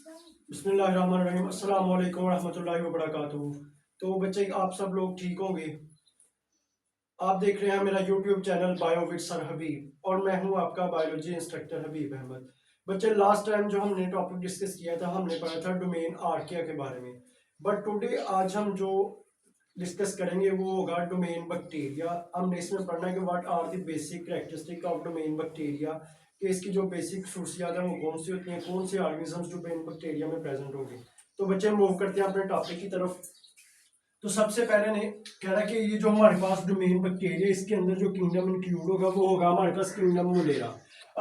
बिस्मिल्लाहिर्रहमानिर्रहीम अस्सलाम वालेकुम रहमतुल्लाहि व बरकातुहू। तो बच्चे आप सब लोग ठीक होंगे। आप देख रहे हैं मेरा YouTube channel bio with sir Habib और मैं हूं आपका बायोलॉजी इंस्ट्रक्टर हबीब अहमद। बच्चे लास्ट टाइम जो हमने टॉपिक डिस्कस किया था हमने पढ़ा था डोमेन आर्किया के बारे में। बट टुडे आज हम जो डिस्कस करेंगे वो होगा डोमेन बैक्टीरिया। हमने इसमें पढ़ना है कि what are the basic characteristic of domain bacteria, कि इसकी जो बेसिक खसूसियात हैं वो कौन सी होती हैं, कौन से ऑर्गेनिजम्स डोमेन बैक्टीरिया में प्रेजेंट होंगे। तो बच्चे मूव करते हैं अपने टॉपिक की तरफ। तो सबसे पहले ने कह रहा है कि ये जो हमारे पास डोमेन बैक्टीरिया इसके अंदर जो किंगडम इंक्लूड होगा वो होगा हमारे पास किंगडम मोलेरा।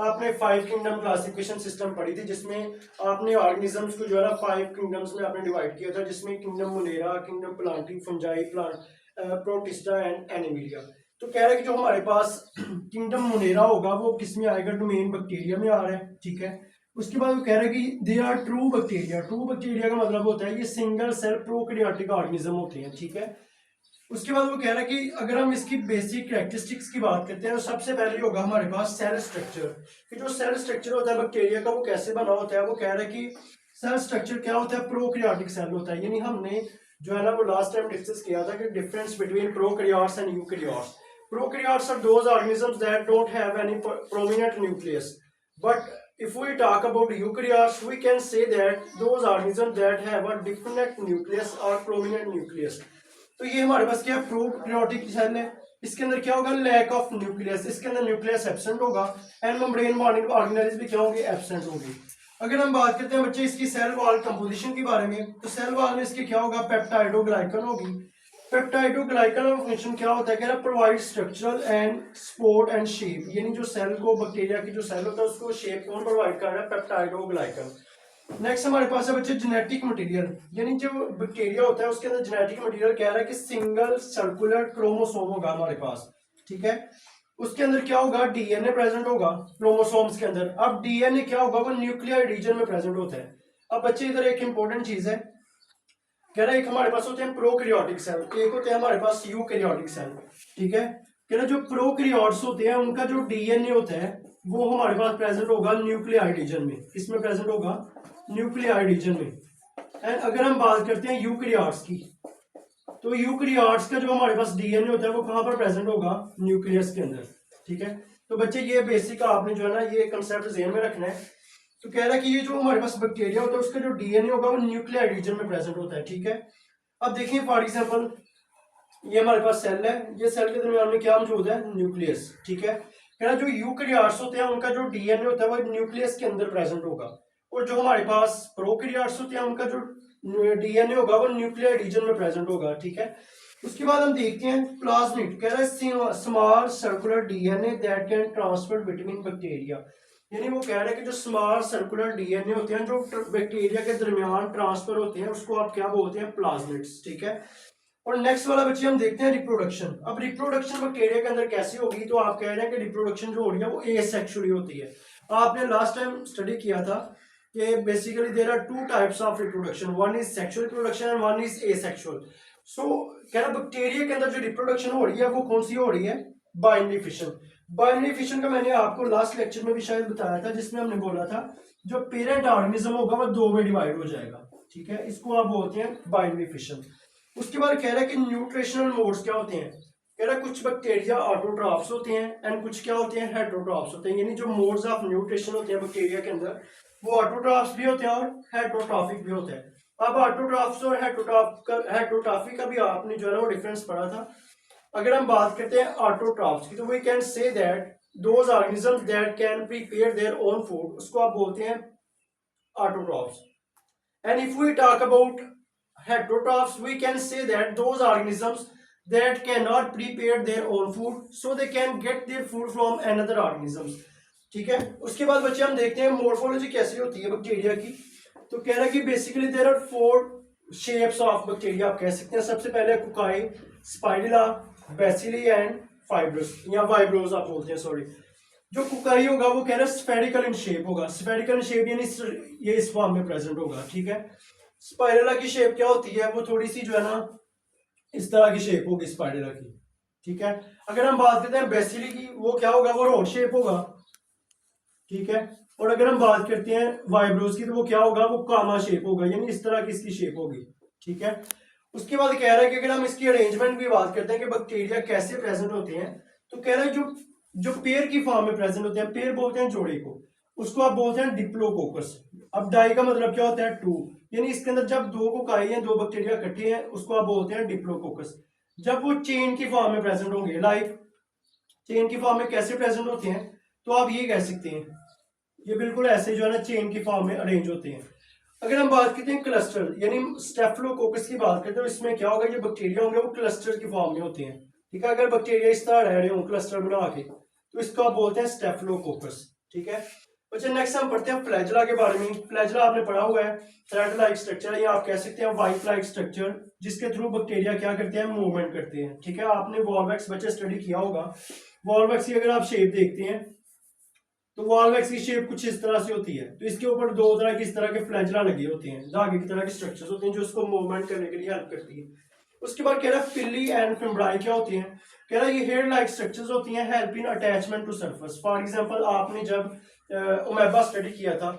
आपने 5 किंगडम क्लासिफिकेशन सिस्टम पढ़ी थी जिसमें आपने ऑर्गेनिजम्स को जो है ना 5 किंगडम्स में आपने डिवाइड किया था, जिसमें kingdom Monera, kingdom Plantae, fungi, plant, Protista and Animalia. तो कह रहा है कि जो हमारे पास किंगडम मोलेरा होगा वो किस में आएगा, डोमेन बैक्टीरिया में आ रहा है। ठीक है, उसके बाद वो कह रहा है कि they are true bacteria. True bacteria का मतलब होता है ये सिंगल सेल प्रोकैरियोटिक ऑर्गेनिज्म होते हैं। ठीक है, उसके बाद वो कह रहा है कि अगर हम इसकी बेसिक कैरेक्टरिस्टिक्स की बात करते हैं तो सबसे पहले होगा हमारे पास सेल स्ट्रक्चर। कि जो सेल स्ट्रक्चर होता है बैक्टीरिया का वो कैसे बना होता है। वो कह रहा है कि सेल स्ट्रक्चर क्या होता है, प्रोकैरियोटिक सेल होता है। यानी हमने जो है ना वो लास्ट टाइम डिस्कस किया था कि difference between prokaryotes and eukaryotes. Prokaryotes are those organisms that don't have any prominent nucleus. But if we talk about eukaryotes, we can say that those organisms that have a different nucleus or prominent nucleus. तो ये हमारे पास क्या है, prokaryotic cell है। इसके अंदर क्या होगा, लैक ऑफ न्यूक्लियस, इसके अंदर न्यूक्लियस एब्सेंट होगा एंड मेम्ब्रेन बॉन्डिंग ऑर्गेनेल्स भी क्या होंगे, एब्सेंट होंगे। अगर हम बात करते हैं बच्चे इसकी सेल वॉल कंपोजिशन के बारे में, तो सेल वॉल में इसके क्या होगा, पेप्टाइडोग्लाइकन होगी। पेप्टाइडोग्लाइकन का फंक्शन क्या होता है, कह रहा provide structural and support and shape. यानी जो सेल को, बैक्टीरिया की जो सेल होता है उसको शेप कौन प्रोवाइड कर रहा है, पेप्टाइडोग्लाइकन। नेक्स्ट हमारे पास है बच्चे जेनेटिक मटेरियल। यानी जो बैक्टीरिया होता है उसके अंदर जेनेटिक मटेरियल कह रहा है कि सिंगल सर्कुलर क्रोमोसोम होगा हमारे पास। ठीक है, उसके अंदर क्या होगा, डीएनए प्रेजेंट होगा क्रोमोसोम्स के अंदर। अब डीएनए क्या होगा, वो न्यूक्लियर रीजन में प्रेजेंट होता है। अब बच्चे इधर एक इंपॉर्टेंट चीज है, कह रहा है एक हमारे पास होते हैं प्रोकैरियोटिक सेल, एक होते हैं हमारे पास यूकैरियोटिक सेल। ठीक है, कह रहा जो प्रोकैरियोट्स होते हैं उनका जो डीएनए होता है वो हमारे पास प्रेजेंट होगा न्यूक्लियाइड रीजन में। किसमें प्रेजेंट होगा, न्यूक्लियाइड रीजन में। एंड अगर हम बात करते हैं यूकैरियोट्स की, तो यूकैरियोट्स का जो हमारे पास डीएनए होता है वो कहां पर प्रेजेंट होगा, न्यूक्लियस के अंदर। ठीक है, तो बच्चे ये बेसिक आपने जो है ना ये कंसेप्ट ध्यान में रखना है। तो कह रहा है कि ये जो हमारे पास बैक्टीरिया होता है उसका जो डीएनए होगा वो न्यूक्लियाइड रीजन में प्रेजेंट होता है। ठीक है, अब देखिए फॉर एग्जांपल ये हमारे पास सेल है, ये सेल के दरमियान में क्या मौजूद है, न्यूक्लियस। ठीक है, कह रहा जो यूकैरियोट्स होते हैं उनका जो डीएनए होता है वो न्यूक्लियस के अंदर प्रेजेंट होगा, और जो हमारे पास प्रोकैरियोट्स होते हैं उनका जो डीएनए होगा वो न्यूक्लियर रीजन में प्रेजेंट होगा। ठीक है, उसके बाद हम देखते हैं प्लाज्मिड। कह रहा है small circular DNA that can transfer between bacteria. यानी वो कह रहे हैं कि जो स्मॉल सर्कुलर डीएनए होते हैं जो बैक्टीरिया के दरमियान ट्रांसफर होते हैं उसको आप क्या बोलते हैं, प्लाज्मिड्स। ठीक है, और नेक्स्ट वाला बच्चे हम देखते हैं रिप्रोडक्शन। अब रिप्रोडक्शन बैक्टीरिया के अंदर कैसी होगी, तो आप कह रहे हैं कि रिप्रोडक्शन जो हो रही है वो एसेक्सुअली होती है। आपने लास्ट टाइम स्टडी किया था कि basically there are 2 types of reproduction, one is sexual reproduction and one is asexual. So कह रहा बैक्टीरिया के अंदर जो रिप्रोडक्शन हो रही है वो कौन सी हो रही है, बाइनरी फिशन। बाइनरी फिशन का मैंने आपको लास्ट लेक्चर में भी शायद बताया था, जिसमें हमने बोला था जो पेरेंट ऑर्गेनिज्म होगा वो 2 में डिवाइड हो जाएगा। ठीक है, इसको आप बोलते हैं बाइनरी फिशन। उसके बाद कह रहा है कि न्यूट्रिशनल मोड्स क्या होते हैं, कह रहा है कुछ बैक्टीरिया ऑटोट्रॉफ्स होते हैं एंड कुछ क्या होते हैं, हेटेरोट्रॉफ्स होते हैं। यानी जो मोड्स ऑफ न्यूट्रिशन होते हैं बैक्टीरिया के अंदर वो ऑटोट्रॉफ्स भी होते हैं और हेटेरोट्रॉफिक भी होते हैं। अब ऑटोट्रॉफ्स और हेटेरोट्रॉफिक का भी आपने जो है ना वो डिफरेंस पढ़ा था। अगर हम बात करते हैं ऑटोट्रॉफ्स की, तो we can say that those organisms that can prepare their own food, उसको आप बोलते हैं autotrophs. And if we talk about heterotrophs, we can say that those organisms that cannot prepare their own food, so they can get their food from another organisms. ठीक है, उसके बाद बच्चे हम देखते हैं मोर्फोलॉजी कैसी होती है बैक्टीरिया की। तो कह रहा है कि basically there are 4 shapes of bacteria आप कह सकते हैं। सबसे पहले कुकाई, स्पाइरुला, बेसिली एंड फाइब्रोस या वाइब्रोस आप बोलते हैं, सॉरी। जो कुकाई होगा वो कह रहा है स्फेरिकल इन शेप होगा, स्फेरिकल इन शेप यानी ये इस फॉर्म में प्रेजेंट होगा। ठीक है, स्पाइरुला की शेप क्या होती है, वो थोड़ी सी जो है ना इस तरह की शेप होगी स्पाइरुला की। ठीक है, अगर हम बात करते हैं बेसिली की, वो क्या होगा, वो राउंड शेप होगा। ठीक है, और अगर हम बात करते हैं वाइब्रोज की तो वो क्या होगा, वो कामा शेप होगा, यानी इस तरह की इसकी शेप होगी, ठीक है। उसके बाद कह रहा है कि अगर हम इसकी अरेंजमेंट की बात करते हैं कि बैक्टीरिया कैसे प्रेजेंट होते हैं, तो कह रहा है जो जो पेयर की फॉर्म में प्रेजेंट होते हैं, पेयर बोलते हैं जोड़े को, उसको आप बोलते हैं डिप्लोकोकस। अब डाई का मतलब क्या होता है, टू, यानी इसके अंदर जब दो कोकाई हैं, दो बैक्टीरिया इकट्ठे हैं, उसको आप बोलते हैं डिप्लोकोकस। जब वो चेन की फॉर्म में प्रेजेंट होंगे, लाइक चेन की फॉर्म में कैसे प्रेजेंट होते हैं, तो आप ये कह सकते हैं ये बिल्कुल ऐसे जो है ना चेन की फॉर्म में अरेंज होते हैं। अगर हम बात करते हैं क्लस्टर यानी स्टेफिलोकोकस की बात करते हैं, तो इसमें क्या होगा, ये बैक्टीरिया होंगे वो क्लस्टर की फॉर्म में होते हैं, ठीक है। अगर बैक्टीरिया इस तरह रह रहे हो क्लस्टर बना के, तो इसको आप बोलते हैं स्टेफिलोकोकस, ठीक है। अच्छा, नेक्स्ट हम पढ़ते हैं फ्लैजला के बारे में। फ्लैजला आपने पढ़ा हुआ है, थ्रेड लाइक स्ट्रक्चर, या आप कह सकते हैं वाइप लाइक स्ट्रक्चर, जिसके थ्रू बैक्टीरिया क्या करते हैं, मूवमेंट करते हैं, ठीक है। आपने वॉल्वैक्स बच्चे स्टडी किया होगा, वॉल्वैक्स की अगर आप शेप देखते हैं तो वॉल्वैक्स की शेप कुछ इस तरह से होती है, तो इसके ऊपर दो तरह की इस तरह के फ्लैजला लगे होते हैं, धागे की तरह के स्ट्रक्चर्स होते हैं जो उसको मूवमेंट करने के लिए हेल्प करती है। उसके बाद कह रहा है पिली एंड फिम्ब्राई क्या होती हैं, कह रहा है ये हेयर लाइक स्ट्रक्चर्स होती हैं, help in attachment to surface. For example आपने जब ओमेबा स्टडी किया था,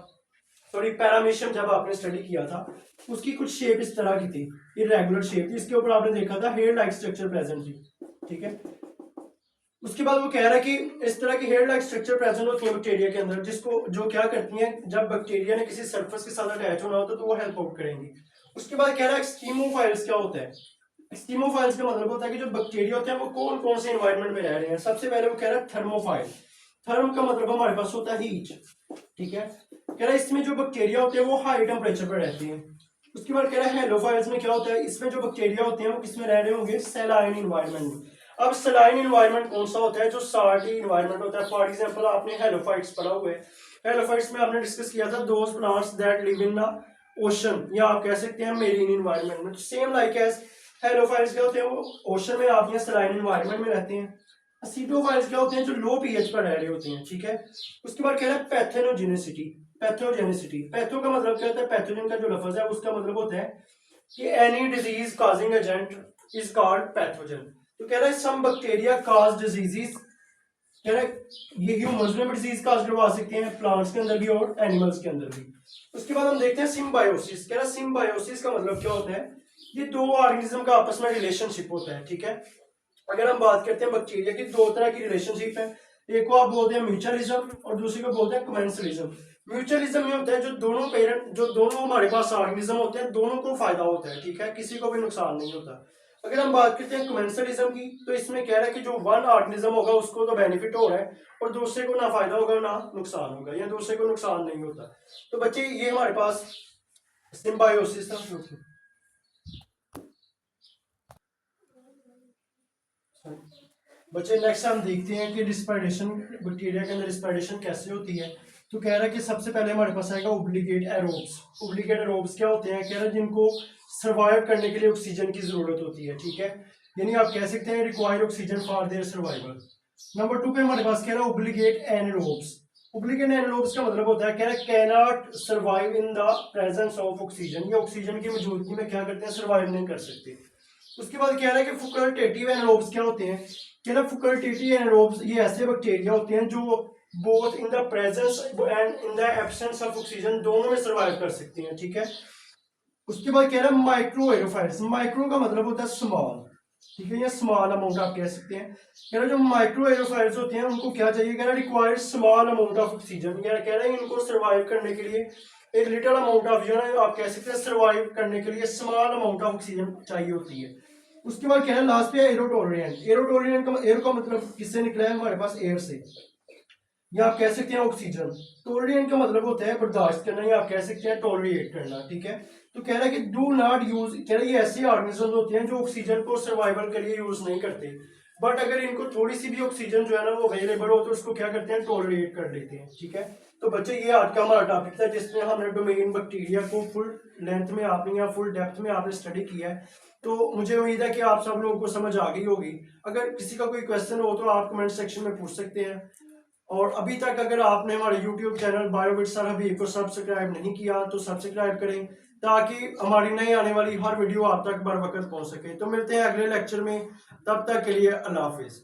सॉरी पैरामीशियम जब आपने स्टडी किया था, उसकी कुछ शेप इस तरह की थी, इरेगुलर शेप थी, इसके ऊपर आपने देखा था हेयर लाइक स्ट्रक्चर प्रेजेंट थी, ठीक है। उसके बाद वो कह रहा है कि इस तरह की हेयर लाइक स्ट्रक्चर प्रेजेंट होती है बैक्टीरिया के अंदर, जिसको जो क्या करती हैं, जब बैक्टीरिया ने किसी सरफेस के साथ अटैच होना होता है तो वो हेल्प आउट करेंगी। उसके बाद कह रहा है एक्सकीमोफाइल्स क्या होता है। एक्सकीमोफाइल्स का मतलब होता है कि जो बैक्टीरिया होते हैं वो कौन कौन से एनवायरनमेंट में रह रहे हैं। सबसे पहले वो कह रहा है थर्मोफाइल। थर्म का मतलब हमारे पास होता है हीट, ठीक है। कह रहा है इसमें जो बैक्टीरिया होते हैं वो हाई टेम्परेचर पर रहते हैं। उसके बाद कह रहा है हेलोफाइल्स में क्या होता है, इसमें जो बैक्टीरिया होते हैं वो किसमें रह रहे होंगे, सैलाइन इन्वायरमेंट में। अब सलाइन इन्वायरमेंट कौन सा होता है, जो साल्टी इन्वायरमेंट होता है। फॉर एग्जांपल आपने हेलोफाइट्स पढ़ा हुआ है, हेलोफाइट्स में आपने डिस्कस किया था those plants that live in the ocean, या आप कह सकते हैं मेरीन इन्वायरमेंट में। तो सेम लाइक एज हेलोफाइट्स क्या होते हैं, वो ओशन में आप सलाइन इन्वायरमेंट में रहते हैं। असीटोफाइल्स क्या होते हैं, जो लो पीएच पर रह रहे होते हैं, ठीक है। उसके बाद कह रहा है पैथोजेनिसिटी। पैथोजेनिसिटी, पैथो का मतलब क्या होता है, पैथोजन का जो लफ्ज है उसका मतलब होता है कि any disease causing agent is called pathogen. तो कह रहा है सम बैक्टीरिया कॉज डिजीजेस, कह रहा है ये ह्यूमंस में भी डिजीज कॉज करवा सकते हैं, प्लांट्स के अंदर भी और एनिमल्स के अंदर भी। उसके बाद हम देखते हैं सिम्बायोसिस। कह रहा है सिम्बायोसिस का मतलब क्या होता है, ये दो ऑर्गेनिज्म का आपस में रिलेशनशिप होता है, ठीक है। अगर हम बात करते हैं बैक्टीरिया की, दो तरह की रिलेशनशिप है, एक को आप बोलते हैं म्यूचुअलिज्म और दूसरे को बोलते हैं कमेंसलिज्म। म्यूचुअलिज्म ये होता है जो दोनों हमारे पास ऑर्गेनिज्म होते हैं दोनों को फायदा होता है, ठीक है, किसी को भी नुकसान नहीं होता। अगर हम बात करते हैं कमेंसलिज्म की, तो इसमें कह रहा है कि जो वन ऑर्गेनिज्म होगा उसको तो बेनिफिट हो रहा है और दूसरे को ना फायदा होगा ना नुकसान होगा, या दूसरे को नुकसान नहीं होता। तो बच्चे ये हमारे पास सिम्बायोसिस था। बच्चे नेक्स्ट हम देखते हैं कि रिस्पिरेशन, बैक्टीरिया के अंदर रिस्पिरेशन कैसे होती है। तो कह रहा है कि सबसे पहले हमारे पास आएगा ओब्लिगेट एरोब्स। ओब्लिगेट एरोब्स क्या होते हैं, कह रहा है जिनको सर्वाइव करने के लिए ऑक्सीजन की जरूरत होती है, ठीक है, यानी आप कह सकते हैं required oxygen for their survival. Number 2 पे हमारे पास कह रहा है ओब्लिगेट एनारोब्स। ओब्लिगेट एनारोब्स का मतलब होता है, कह रहा है can not survive in the presence of oxygen, ये ऑक्सीजन की मौजूदगी में क्या करते हैं, सर्वाइव नहीं कर सकते। उसके बाद कह रहा है कि फैकल्टेटिव एनारोब्स क्या होते हैं, कह रहा है फैकल्टेटिव एनारोब्स ये ऐसे बैक्टीरिया होते हैं जो both in the presence and in the absence of oxygen दोनों में सर्वाइव कर सकते हैं, ठीक है। उसके बाद कह रहा है माइक्रो एरोफाइट्स। माइक्रो का मतलब होता है स्मॉल, ठीक है, या स्मॉल अमाउंट आप कह सकते हैं। कह रहा है जो माइक्रो एरोफाइट्स होते हैं उनको क्या चाहिए, कह रहा है required small amount of oxygen, कह रहा है इनको सर्वाइव करने के लिए एक लिटिल अमाउंट ऑफ जो है आप कह सकते हैं सर्वाइव करने के लिए स्मॉल अमाउंट ऑफ ऑक्सीजन चाहिए होती है। उसके बाद कह रहा है लास्ट पे एरोटोलियन। एरोटोलियन का एयर का मतलब किससे निकला है, हमारे पास एयर से, या आप कह सकते हैं ऑक्सीजन। टोलरेंट का मतलब होता है बर्दाश्त करना, या आप कह सकते हैं टॉलरेट करना, ठीक है। तो कह रहा है कि डू नॉट यूज, कह रहा है ये ऐसे ऑर्गेनिजम्स होते हैं जो ऑक्सीजन को सर्वाइवल के लिए यूज नहीं करते, बट अगर इनको थोड़ी सी भी ऑक्सीजन जो है ना वो अवेलेबल हो तो उसको क्या करते हैं, टॉलरेट कर लेते हैं, ठीक है। तो बच्चे ये आज का हमारा टॉपिक था जिसमें हमने डोमेन बैक्टीरिया को फुल लेंथ में आपने या फुल डेप्थ में आपने स्टडी किया है। तो मुझे उम्मीद है कि आप सब लोगों को समझ आ गई होगी। अगर किसी का कोई क्वेश्चन हो तो आप कमेंट सेक्शन में पूछ सकते हैं। और अभी तक अगर आपने हमारे YouTube channel bio with sir Habib को सब्सक्राइब नहीं किया तो सब्सक्राइब करें, ताकि हमारी नई आने वाली हर वीडियो आप तक बर वक्त पहुंच सके। तो मिलते हैं अगले लेक्चर में, तब तक के लिए अल्लाह हाफिज।